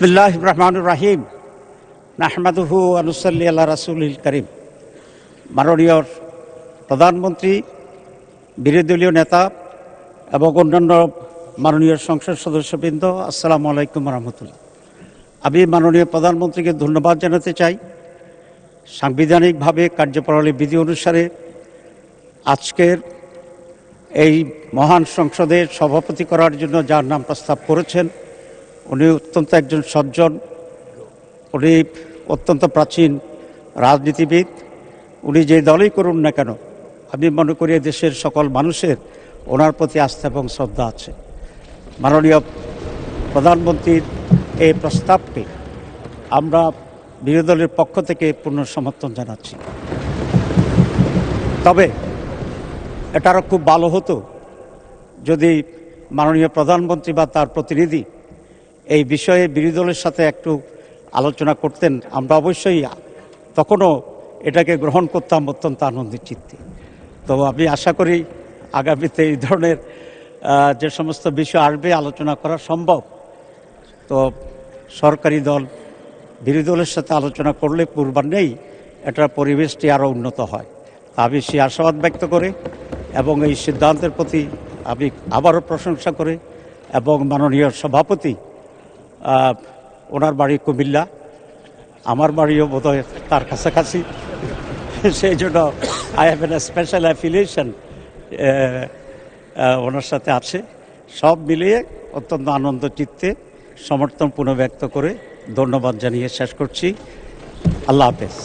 বিসমিল্লাহির রহমানির রহিম। নাহমাদুহু ওয়া নুসাল্লি আলা রাসূলিল কারীম। মাননীয় প্রধানমন্ত্রী, বিরোধী দলীয় নেতা এবং অন্যান্য মাননীয় সংসদ সদস্যবৃন্দ, আসসালামু আলাইকুম রহমতুল্লাহ। আমি মাননীয় প্রধানমন্ত্রীকে ধন্যবাদ জানাতে চাই। সাংবিধানিকভাবে কার্যপ্রণালী বিধি অনুসারে আজকের এই মহান সংসদের সভাপতি করার জন্য যার নাম প্রস্তাব করেছেন, উনি অত্যন্ত একজন সজ্জন, উনি অত্যন্ত প্রাচীন রাজনীতিবিদ। উনি যে দলই করুন না কেন, আমি মনে করি দেশের সকল মানুষের ওনার প্রতি আস্থা এবং শ্রদ্ধা আছে। মাননীয় প্রধানমন্ত্রীর এই প্রস্তাবকে আমরা বিরোধী দলের পক্ষ থেকে পূর্ণ সমর্থন জানাচ্ছি। তবে এটা আরও খুব ভালো হতো যদি মাননীয় প্রধানমন্ত্রী বা তার প্রতিনিধি এই বিষয়ে বিরোধী দলের সাথে একটু আলোচনা করতেন। আমরা অবশ্যই তখনও এটাকে গ্রহণ করতাম অত্যন্ত আনন্দের চিত্তে। তো আমি আশা করি আগামীতে এই ধরনের যে সমস্ত বিষয় আসবে আলোচনা করা সম্ভব। তো সরকারি দল বিরোধী দলের সাথে আলোচনা করলে পূর্বান্নেই এটার পরিবেশটি আরও উন্নত হয়। আমি সেই আশাবাদ ব্যক্ত করে এবং এই সিদ্ধান্তের প্রতি আমি আবারও প্রশংসা করে এবং মাননীয় সভাপতি, ওনার বাড়ি কুমিল্লা, আমার বাড়িও বোধহয় তার কাছাকাছি, সেই জন্য I have an special affiliation ওনার সাথে আছে। সব মিলিয়ে অত্যন্ত আনন্দ চিত্তে সমর্থন পুনঃ ব্যক্ত করে ধন্যবাদ জানিয়ে শেষ করছি। আল্লাহ হাফেজ।